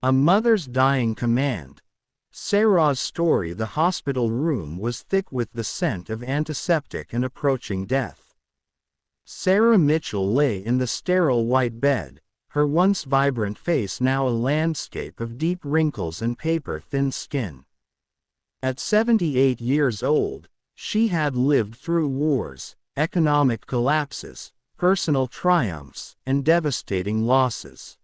A mother's dying command. Sarah's story. The hospital room was thick with the scent of antiseptic and approaching death. Sarah Mitchell lay in the sterile white bed, her once vibrant face now a landscape of deep wrinkles and paper-thin skin. At 78 years old, she had lived through wars, economic collapses, personal triumphs, and devastating losses.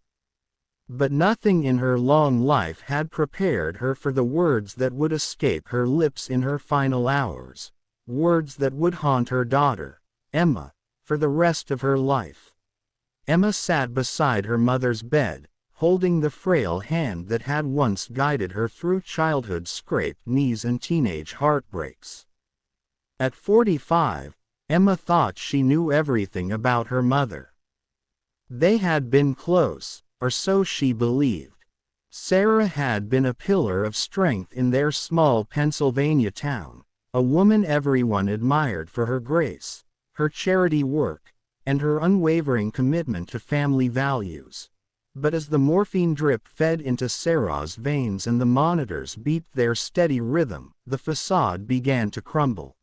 But nothing in her long life had prepared her for the words that would escape her lips in her final hours, words that would haunt her daughter, Emma, for the rest of her life. Emma sat beside her mother's bed, holding the frail hand that had once guided her through childhood's scraped knees and teenage heartbreaks. At 45, Emma thought she knew everything about her mother. They had been close, or so she believed. Sarah had been a pillar of strength in their small Pennsylvania town, a woman everyone admired for her grace, her charity work, and her unwavering commitment to family values. But as the morphine drip fed into Sarah's veins and the monitors beat their steady rhythm, the facade began to crumble.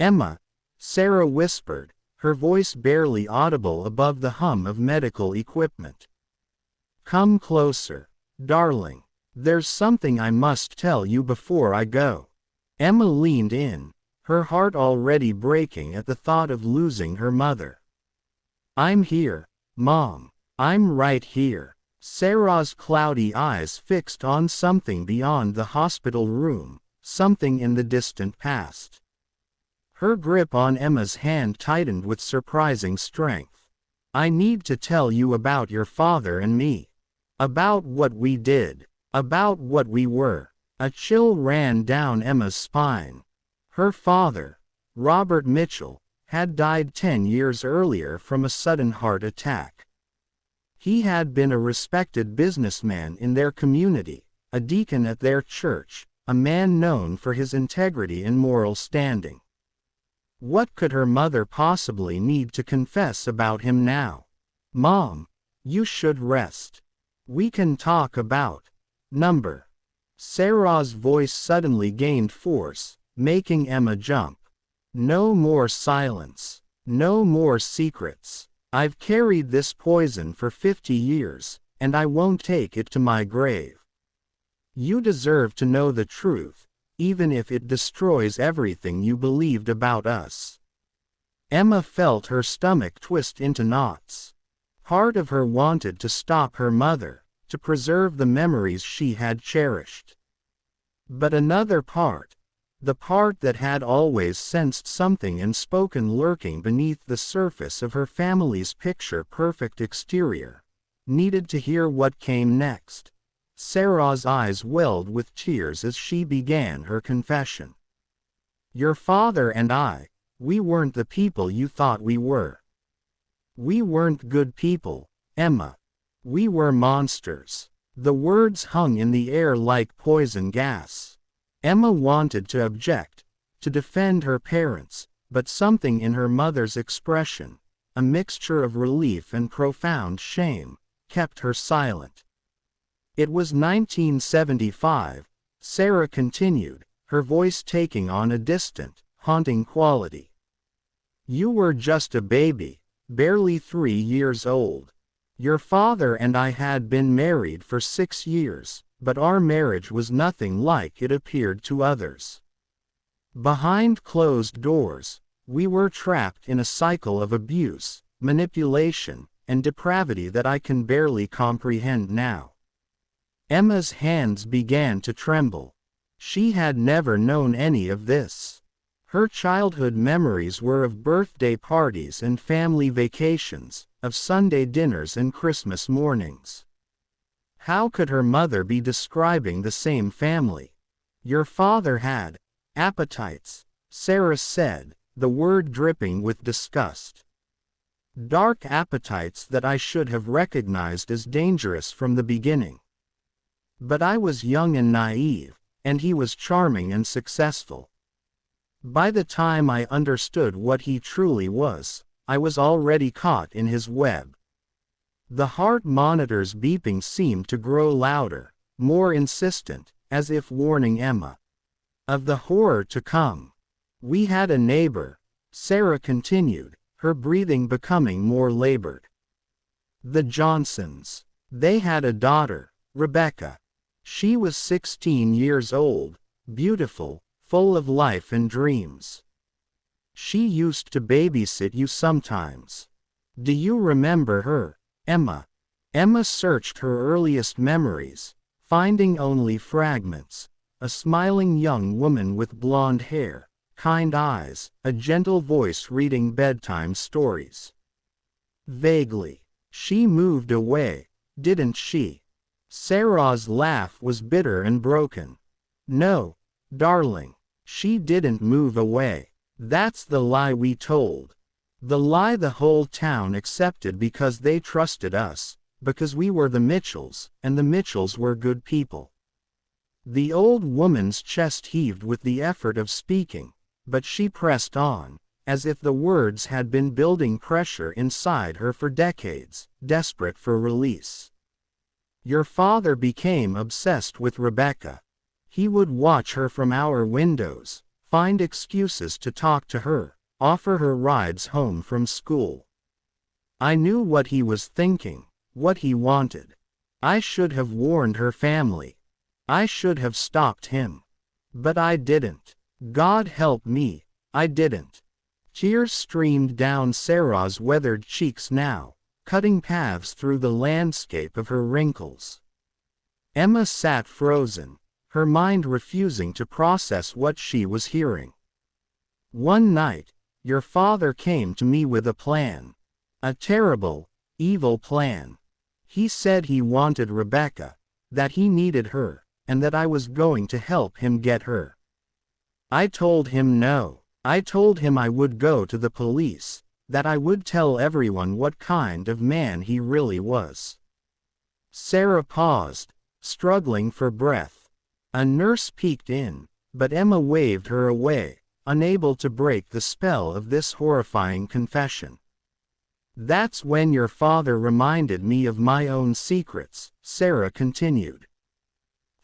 "Emma," Sarah whispered, her voice barely audible above the hum of medical equipment. "Come closer, darling. There's something I must tell you before I go." Emma leaned in, her heart already breaking at the thought of losing her mother. "I'm here, Mom. I'm right here." Sarah's cloudy eyes fixed on something beyond the hospital room, something in the distant past. Her grip on Emma's hand tightened with surprising strength. "I need to tell you about your father and me. About what we did. About what we were." A chill ran down Emma's spine. Her father, Robert Mitchell, had died 10 years earlier from a sudden heart attack. He had been a respected businessman in their community, a deacon at their church, a man known for his integrity and moral standing. What could her mother possibly need to confess about him now? "Mom, you should rest. We can talk about number." Sarah's voice suddenly gained force, making Emma jump. "No more silence. No more secrets. I've carried this poison for 50 years, and I won't take it to my grave. You deserve to know the truth, even if it destroys everything you believed about us." Emma felt her stomach twist into knots. Part of her wanted to stop her mother, to preserve the memories she had cherished. But another part, the part that had always sensed something unspoken lurking beneath the surface of her family's picture-perfect exterior, needed to hear what came next. Sarah's eyes welled with tears as she began her confession. "Your father and I, we weren't the people you thought we were. We weren't good people, Emma. We were monsters." The words hung in the air like poison gas. Emma wanted to object, to defend her parents, but something in her mother's expression, a mixture of relief and profound shame, kept her silent. "It was 1975, Sarah continued, her voice taking on a distant, haunting quality. "You were just a baby, barely 3 years old. Your father and I had been married for 6 years, but our marriage was nothing like it appeared to others. Behind closed doors, we were trapped in a cycle of abuse, manipulation, and depravity that I can barely comprehend now." Emma's hands began to tremble. She had never known any of this. Her childhood memories were of birthday parties and family vacations, of Sunday dinners and Christmas mornings. How could her mother be describing the same family? "Your father had appetites," Sarah said, the word dripping with disgust. "Dark appetites that I should have recognized as dangerous from the beginning. But I was young and naive, and he was charming and successful. By the time I understood what he truly was, I was already caught in his web." The heart monitor's beeping seemed to grow louder, more insistent, as if warning Emma of the horror to come. We had a neighbor, Sarah continued, her breathing becoming more labored. The Johnsons. They had a daughter, Rebecca. She was 16 years old, beautiful, full of life and dreams. She used to babysit you sometimes. Do you remember her, Emma? Emma searched her earliest memories, finding only fragments. A smiling young woman with blonde hair, kind eyes, a gentle voice reading bedtime stories. Vaguely. She moved away, didn't she? Sarah's laugh was bitter and broken. No, darling, she didn't move away. That's the lie we told. The lie the whole town accepted because they trusted us, because we were the Mitchells, and the Mitchells were good people. The old woman's chest heaved with the effort of speaking, but she pressed on, as if the words had been building pressure inside her for decades, desperate for release. Your father became obsessed with Rebecca. He would watch her from our windows, find excuses to talk to her, offer her rides home from school. I knew what he was thinking, what he wanted. I should have warned her family. I should have stopped him. But I didn't. God help me, I didn't. Tears streamed down Sarah's weathered cheeks now, cutting paths through the landscape of her wrinkles. Emma sat frozen, her mind refusing to process what she was hearing. One night, your father came to me with a plan. A terrible, evil plan. He said he wanted Rebecca, that he needed her, and that I was going to help him get her. I told him no. I told him I would go to the police, that I would tell everyone what kind of man he really was. Sarah paused, struggling for breath. A nurse peeked in, but Emma waved her away, unable to break the spell of this horrifying confession. That's when your father reminded me of my own secrets, Sarah continued.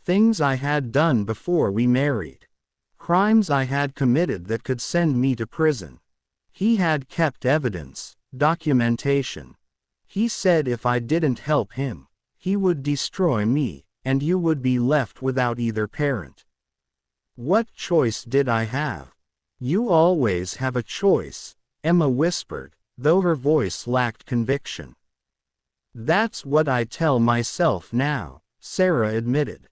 Things I had done before we married. Crimes I had committed that could send me to prison. He had kept evidence, documentation. He said if I didn't help him, he would destroy me, and you would be left without either parent. What choice did I have? You always have a choice, Emma whispered, though her voice lacked conviction. That's what I tell myself now, Sarah admitted.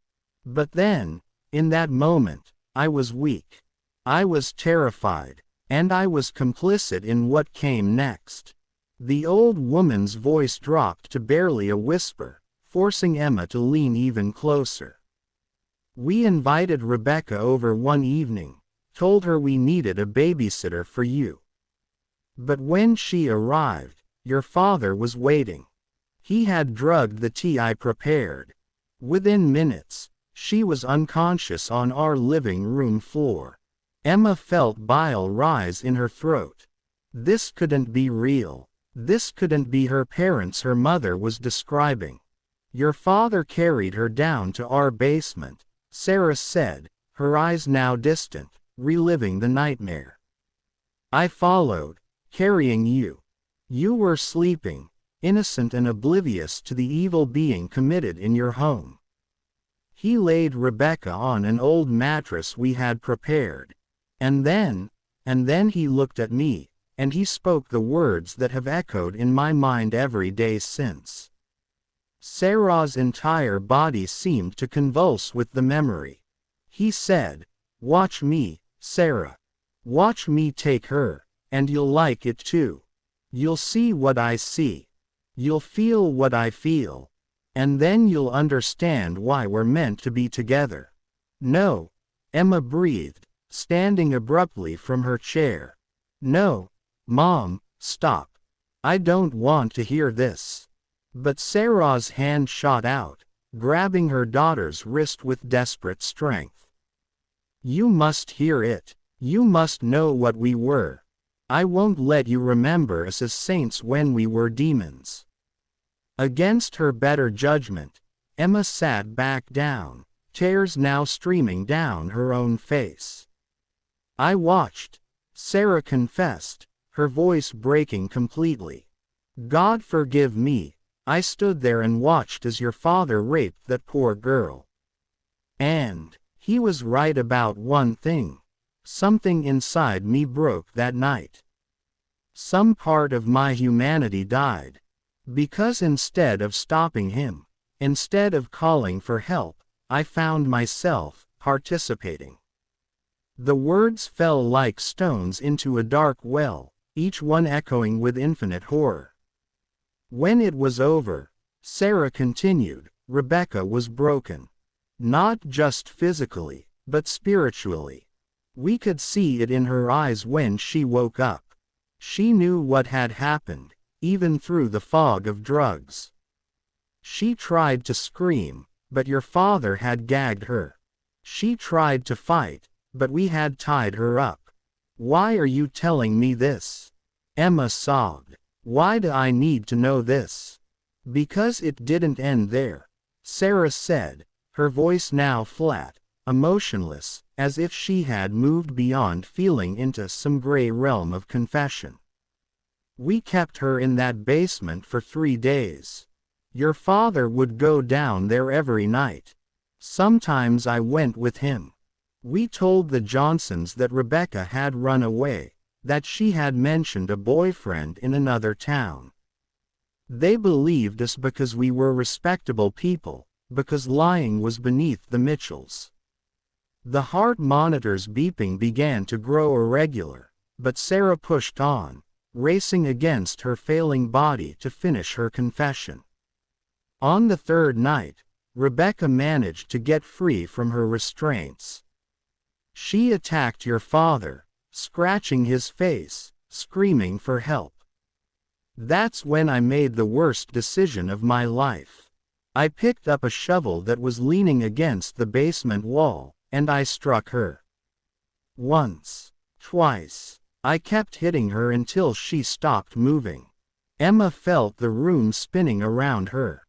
But then, in that moment, I was weak. I was terrified, and I was complicit in what came next. The old woman's voice dropped to barely a whisper, forcing Emma to lean even closer. We invited Rebecca over one evening, told her we needed a babysitter for you. But when she arrived, your father was waiting. He had drugged the tea I prepared. Within minutes, she was unconscious on our living room floor. Emma felt bile rise in her throat. This couldn't be real. This couldn't be her parents her mother was describing. Your father carried her down to our basement, Sarah said, her eyes now distant, reliving the nightmare. I followed, carrying you. You were sleeping, innocent and oblivious to the evil being committed in your home. He laid Rebecca on an old mattress we had prepared. And then he looked at me, and he spoke the words that have echoed in my mind every day since. Sarah's entire body seemed to convulse with the memory. He said, "Watch me, Sarah. Watch me take her, and you'll like it too. You'll see what I see. You'll feel what I feel. And then you'll understand why we're meant to be together." No, Emma breathed, standing abruptly from her chair. No, Mom, stop. I don't want to hear this. But Sarah's hand shot out, grabbing her daughter's wrist with desperate strength. You must hear it. You must know what we were. I won't let you remember us as saints when we were demons. Against her better judgment, Emma sat back down, tears now streaming down her own face. I watched, Sarah confessed, her voice breaking completely. God forgive me, I stood there and watched as your father raped that poor girl. And he was right about one thing. Something inside me broke that night. Some part of my humanity died. Because instead of stopping him, instead of calling for help, I found myself participating. The words fell like stones into a dark well, each one echoing with infinite horror. When it was over, Sarah continued, Rebecca was broken. Not just physically, but spiritually. We could see it in her eyes when she woke up. She knew what had happened, even through the fog of drugs. She tried to scream, but your father had gagged her. She tried to fight, but we had tied her up. Why are you telling me this? Emma sobbed. Why do I need to know this? Because it didn't end there, Sarah said, her voice now flat, emotionless, as if she had moved beyond feeling into some gray realm of confession. We kept her in that basement for 3 days. Your father would go down there every night. Sometimes I went with him. We told the Johnsons that Rebecca had run away, that she had mentioned a boyfriend in another town. They believed us because we were respectable people, because lying was beneath the Mitchells. The heart monitor's beeping began to grow irregular, but Sarah pushed on, racing against her failing body to finish her confession. On the 3rd night, Rebecca managed to get free from her restraints. She attacked your father, scratching his face, screaming for help. That's when I made the worst decision of my life. I picked up a shovel that was leaning against the basement wall, and I struck her. Once, twice. I kept hitting her until she stopped moving. Emma felt the room spinning around her.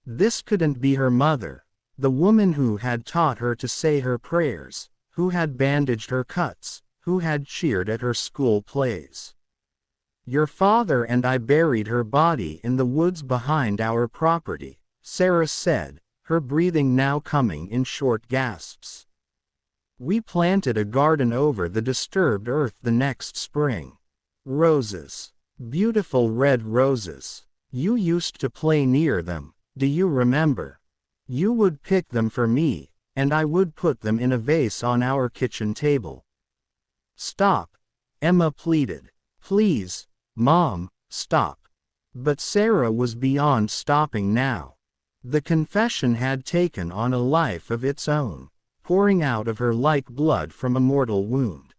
This couldn't be her mother, the woman who had taught her to say her prayers, who had bandaged her cuts, who had cheered at her school plays. Your father and I buried her body in the woods behind our property, Sarah said, her breathing now coming in short gasps. We planted a garden over the disturbed earth the next spring. Roses. Beautiful red roses. You used to play near them, do you remember? You would pick them for me, and I would put them in a vase on our kitchen table. Stop, Emma pleaded. Please, Mom, stop. But Sarah was beyond stopping now. The confession had taken on a life of its own, pouring out of her like blood from a mortal wound.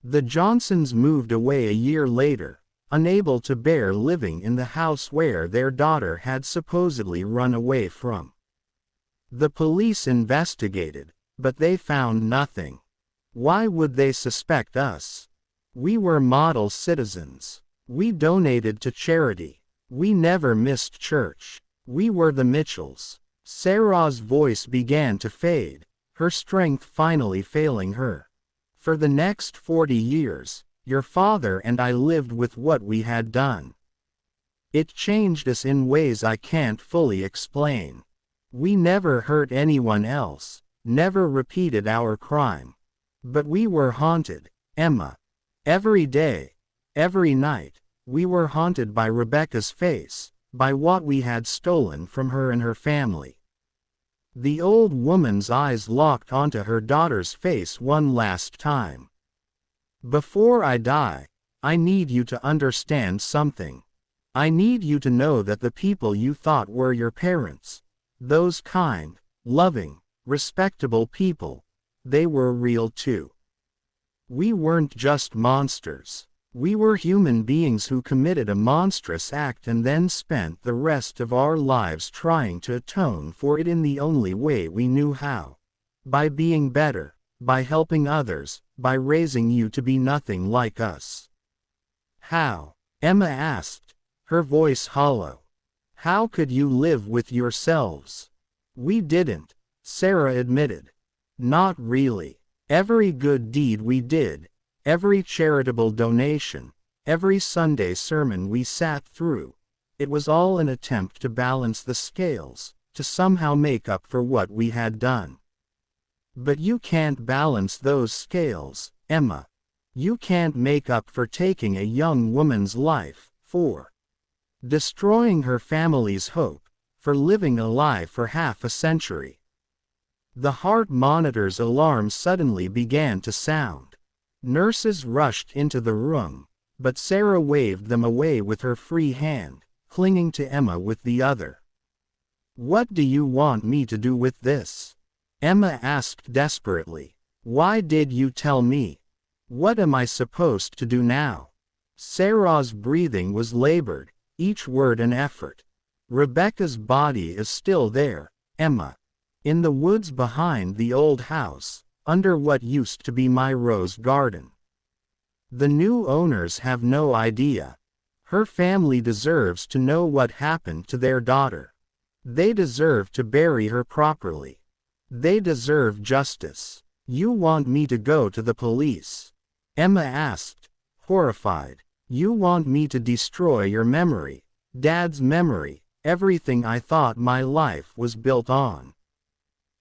The Johnsons moved away a year later, unable to bear living in the house where their daughter had supposedly run away from. The police investigated, but they found nothing. Why would they suspect us? We were model citizens. We donated to charity. We never missed church. We were the Mitchells. Sarah's voice began to fade, her strength finally failing her. For the next 40 years, your father and I lived with what we had done. It changed us in ways I can't fully explain. We never hurt anyone else, never repeated our crime. But we were haunted, Emma. Every day, every night, we were haunted by Rebecca's face, by what we had stolen from her and her family. The old woman's eyes locked onto her daughter's face one last time. Before I die, I need you to understand something. I need you to know that the people you thought were your parents, those kind, loving, respectable people, they were real too. We weren't just monsters. We were human beings who committed a monstrous act and then spent the rest of our lives trying to atone for it in the only way we knew how. By being better, by helping others, by raising you to be nothing like us. How? Emma asked, her voice hollow. How could you live with yourselves? We didn't, Sarah admitted. Not really. Every good deed we did, every charitable donation, every Sunday sermon we sat through, it was all an attempt to balance the scales, to somehow make up for what we had done. But you can't balance those scales, Emma. You can't make up for taking a young woman's life, for destroying her family's hope, for living a lie for half a century. The heart monitor's alarm suddenly began to sound. Nurses rushed into the room, but Sarah waved them away with her free hand, clinging to Emma with the other. What do you want me to do with this? Emma asked desperately. Why did you tell me? What am I supposed to do now? Sarah's breathing was labored, each word an effort. Rebecca's body is still there, Emma. In the woods behind the old house, under what used to be my rose garden. The new owners have no idea. Her family deserves to know what happened to their daughter. They deserve to bury her properly. They deserve justice. You want me to go to the police? Emma asked, horrified. You want me to destroy your memory, Dad's memory, everything I thought my life was built on?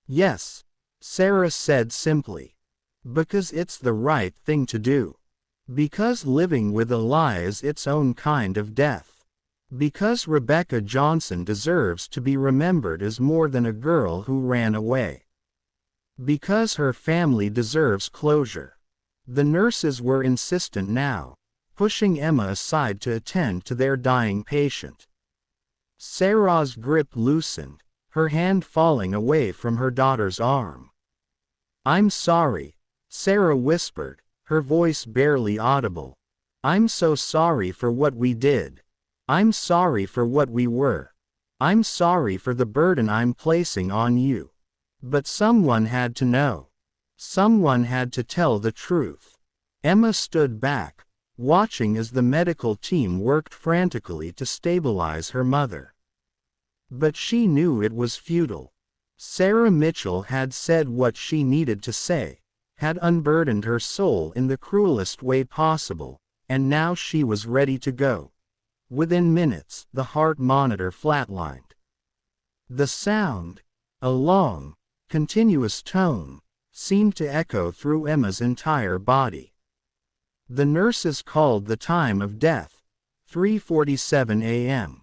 Yes, Sarah said simply. Because it's the right thing to do. Because living with a lie is its own kind of death. Because Rebecca Johnson deserves to be remembered as more than a girl who ran away. Because her family deserves closure. The nurses were insistent now, pushing Emma aside to attend to their dying patient. Sarah's grip loosened, her hand falling away from her daughter's arm. I'm sorry, Sarah whispered, her voice barely audible. I'm so sorry for what we did. I'm sorry for what we were. I'm sorry for the burden I'm placing on you. But someone had to know. Someone had to tell the truth. Emma stood back, watching as the medical team worked frantically to stabilize her mother. But she knew it was futile. Sarah Mitchell had said what she needed to say, had unburdened her soul in the cruelest way possible, and now she was ready to go. Within minutes, the heart monitor flatlined. The sound, a long, continuous tone, seemed to echo through Emma's entire body. The nurses called the time of death, 3:47 a.m.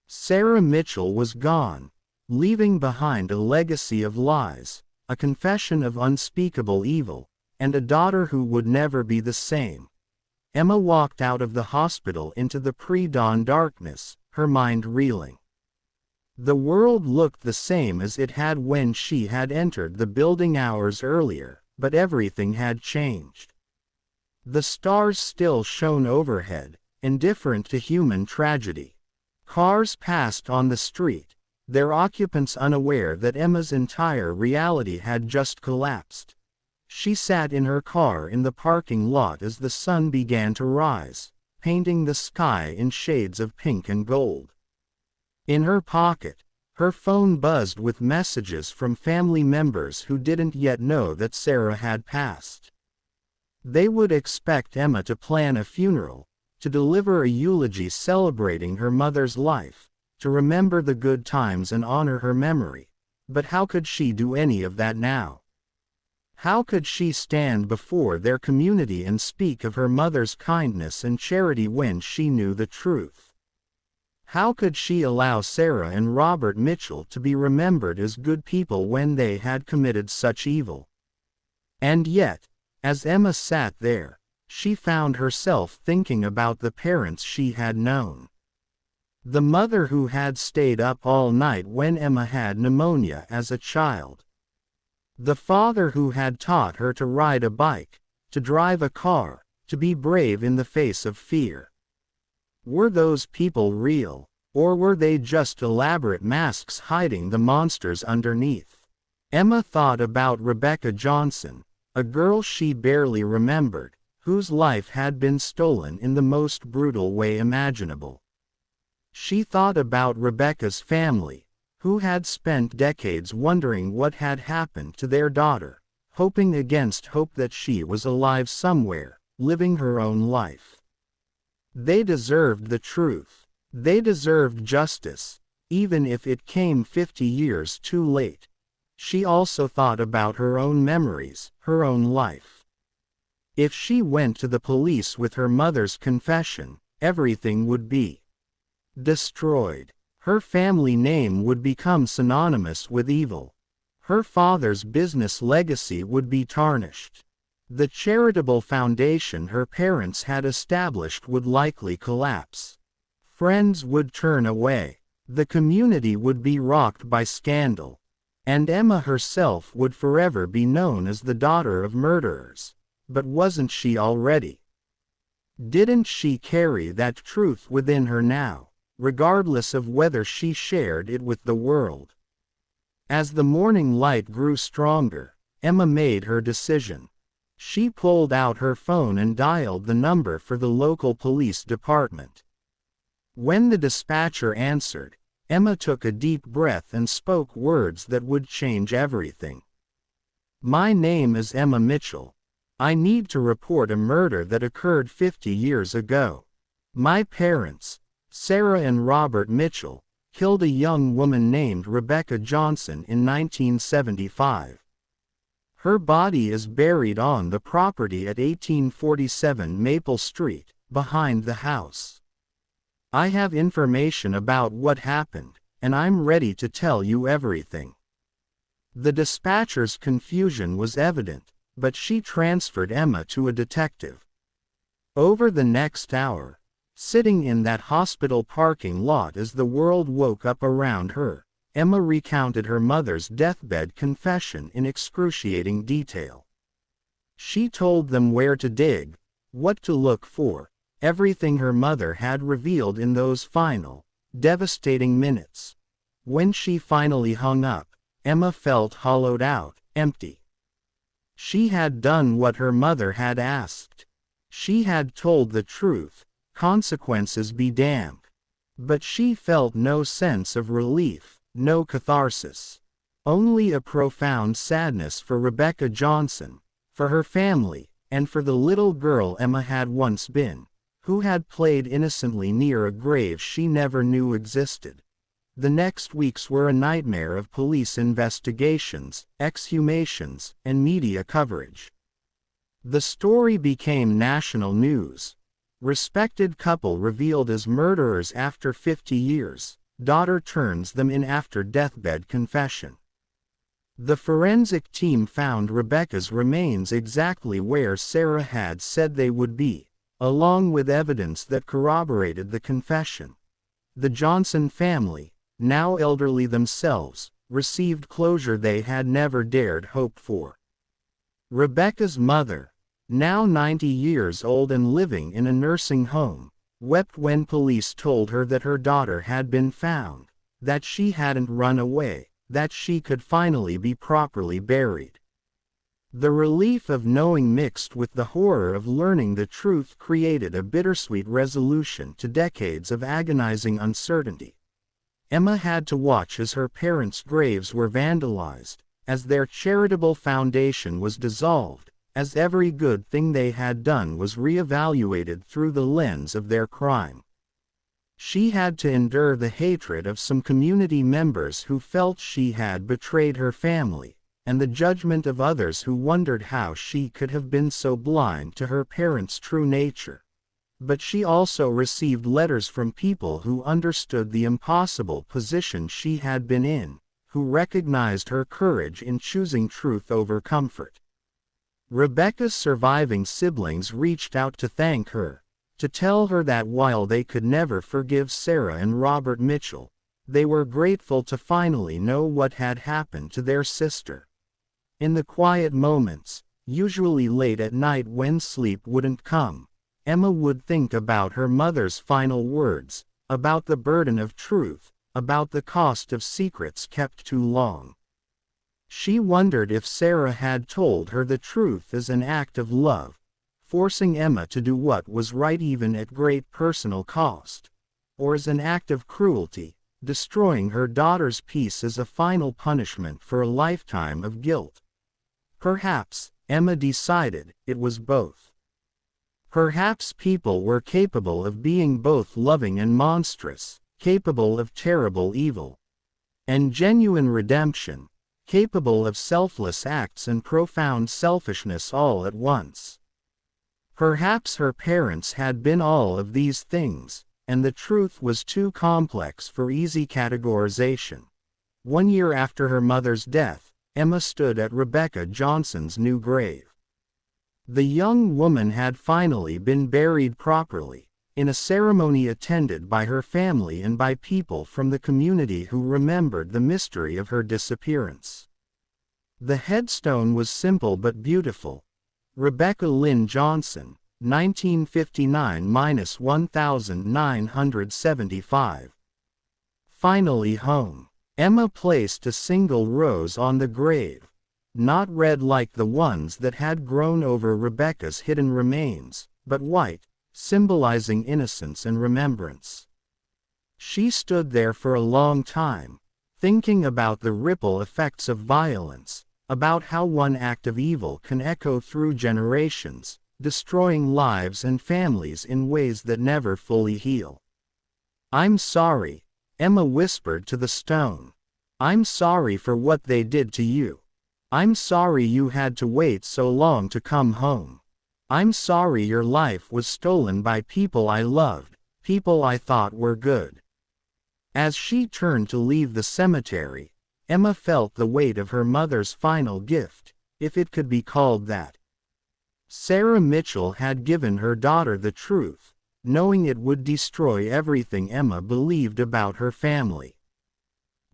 Sarah Mitchell was gone, leaving behind a legacy of lies, a confession of unspeakable evil, and a daughter who would never be the same. Emma walked out of the hospital into the pre-dawn darkness, her mind reeling. The world looked the same as it had when she had entered the building hours earlier, but everything had changed. The stars still shone overhead, indifferent to human tragedy. Cars passed on the street, their occupants unaware that Emma's entire reality had just collapsed. She sat in her car in the parking lot as the sun began to rise, painting the sky in shades of pink and gold. In her pocket, her phone buzzed with messages from family members who didn't yet know that Sarah had passed. They would expect Emma to plan a funeral, to deliver a eulogy celebrating her mother's life, to remember the good times and honor her memory. But how could she do any of that now? How could she stand before their community and speak of her mother's kindness and charity when she knew the truth? How could she allow Sarah and Robert Mitchell to be remembered as good people when they had committed such evil? And yet, as Emma sat there, she found herself thinking about the parents she had known. The mother who had stayed up all night when Emma had pneumonia as a child. The father who had taught her to ride a bike, to drive a car, to be brave in the face of fear. Were those people real, or were they just elaborate masks hiding the monsters underneath? Emma thought about Rebecca Johnson, a girl she barely remembered, whose life had been stolen in the most brutal way imaginable. She thought about Rebecca's family, who had spent decades wondering what had happened to their daughter, hoping against hope that she was alive somewhere, living her own life. They deserved the truth. They deserved justice, even if it came 50 years too late. She also thought about her own memories, her own life. If she went to the police with her mother's confession, everything would be destroyed. Her family name would become synonymous with evil. Her father's business legacy would be tarnished. The charitable foundation her parents had established would likely collapse. Friends would turn away. The community would be rocked by scandal. And Emma herself would forever be known as the daughter of murderers. But wasn't she already? Didn't she carry that truth within her now, regardless of whether she shared it with the world? As the morning light grew stronger, Emma made her decision. She pulled out her phone and dialed the number for the local police department. When the dispatcher answered, Emma took a deep breath and spoke words that would change everything. "My name is Emma Mitchell. I need to report a murder that occurred 50 years ago. My parents, Sarah and Robert Mitchell, killed a young woman named Rebecca Johnson in 1975. Her body is buried on the property at 1847 Maple Street, behind the house. I have information about what happened, and I'm ready to tell you everything." The dispatcher's confusion was evident, but she transferred Emma to a detective. Over the next hour, sitting in that hospital parking lot as the world woke up around her, Emma recounted her mother's deathbed confession in excruciating detail. She told them where to dig, what to look for, everything her mother had revealed in those final, devastating minutes. When she finally hung up, Emma felt hollowed out, empty. She had done what her mother had asked. She had told the truth, consequences be damned. But she felt no sense of relief, no catharsis. Only a profound sadness for Rebecca Johnson, for her family, and for the little girl Emma had once been, who had played innocently near a grave she never knew existed. The next weeks were a nightmare of police investigations, exhumations, and media coverage. The story became national news. Respected couple revealed as murderers after 50 years, daughter turns them in after deathbed confession. The forensic team found Rebecca's remains exactly where Sarah had said they would be, along with evidence that corroborated the confession. The Johnson family, now elderly themselves, received closure they had never dared hope for. Rebecca's mother, now 90 years old and living in a nursing home, wept when police told her that her daughter had been found, that she hadn't run away, that she could finally be properly buried. The relief of knowing mixed with the horror of learning the truth created a bittersweet resolution to decades of agonizing uncertainty. Emma had to watch as her parents' graves were vandalized, as their charitable foundation was dissolved, as every good thing they had done was reevaluated through the lens of their crime. She had to endure the hatred of some community members who felt she had betrayed her family, and the judgment of others who wondered how she could have been so blind to her parents' true nature. But she also received letters from people who understood the impossible position she had been in, who recognized her courage in choosing truth over comfort. Rebecca's surviving siblings reached out to thank her, to tell her that while they could never forgive Sarah and Robert Mitchell, they were grateful to finally know what had happened to their sister. In the quiet moments, usually late at night when sleep wouldn't come, Emma would think about her mother's final words, about the burden of truth, about the cost of secrets kept too long. She wondered if Sarah had told her the truth as an act of love, forcing Emma to do what was right even at great personal cost. or as an act of cruelty, destroying her daughter's peace as a final punishment for a lifetime of guilt? Perhaps, Emma decided, it was both. Perhaps people were capable of being both loving and monstrous, capable of terrible evil and genuine redemption, capable of selfless acts and profound selfishness all at once. Perhaps her parents had been all of these things, and the truth was too complex for easy categorization. 1 year after her mother's death, Emma stood at Rebecca Johnson's new grave. The young woman had finally been buried properly, in a ceremony attended by her family and by people from the community who remembered the mystery of her disappearance. The headstone was simple but beautiful. Rebecca Lynn Johnson, 1959–1975. Finally home. Emma placed a single rose on the grave, not red like the ones that had grown over Rebecca's hidden remains, but white, symbolizing innocence and remembrance. She stood there for a long time, thinking about the ripple effects of violence, about how one act of evil can echo through generations, destroying lives and families in ways that never fully heal. "I'm sorry," Emma whispered to the stone. "I'm sorry for what they did to you. I'm sorry you had to wait so long to come home. I'm sorry your life was stolen by people I loved, people I thought were good." As she turned to leave the cemetery, Emma felt the weight of her mother's final gift, if it could be called that. Sarah Mitchell had given her daughter the truth, knowing it would destroy everything Emma believed about her family.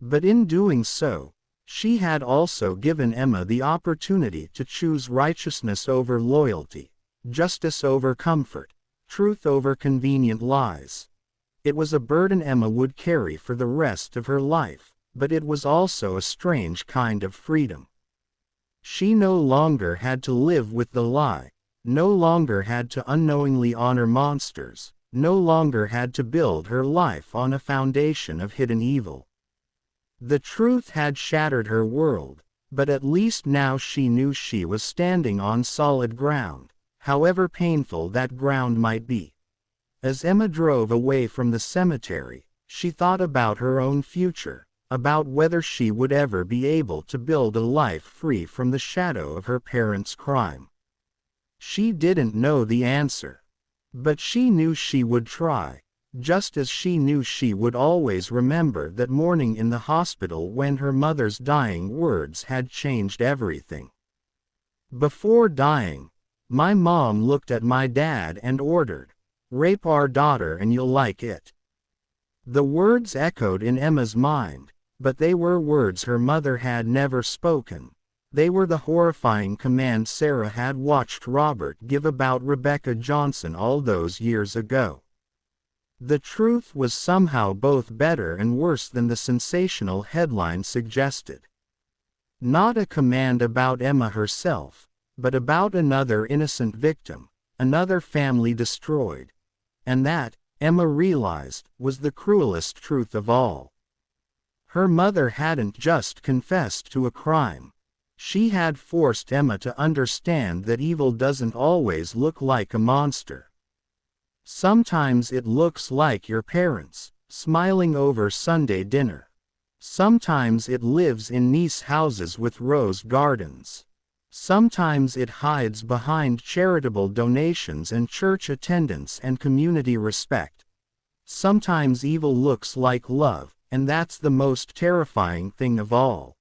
But in doing so, she had also given Emma the opportunity to choose righteousness over loyalty, justice over comfort, truth over convenient lies. It was a burden Emma would carry for the rest of her life, but it was also a strange kind of freedom. She no longer had to live with the lie, no longer had to unknowingly honor monsters, no longer had to build her life on a foundation of hidden evil. The truth had shattered her world, but at least now she knew she was standing on solid ground, however painful that ground might be. As Emma drove away from the cemetery, she thought about her own future, about whether she would ever be able to build a life free from the shadow of her parents' crime. She didn't know the answer, but she knew she would try, just as she knew she would always remember that morning in the hospital when her mother's dying words had changed everything. "Before dying, my mom looked at my dad and ordered, 'Rape our daughter and you'll like it.'" The words echoed in Emma's mind, but they were words her mother had never spoken. They were the horrifying command Sarah had watched Robert give about Rebecca Johnson all those years ago. The truth was somehow both better and worse than the sensational headline suggested. Not a command about Emma herself, but about another innocent victim, another family destroyed. And that, Emma realized, was the cruelest truth of all. Her mother hadn't just confessed to a crime. She had forced Emma to understand that evil doesn't always look like a monster. Sometimes it looks like your parents, smiling over Sunday dinner. Sometimes it lives in nice houses with rose gardens. Sometimes it hides behind charitable donations and church attendance and community respect. Sometimes evil looks like love, and that's the most terrifying thing of all.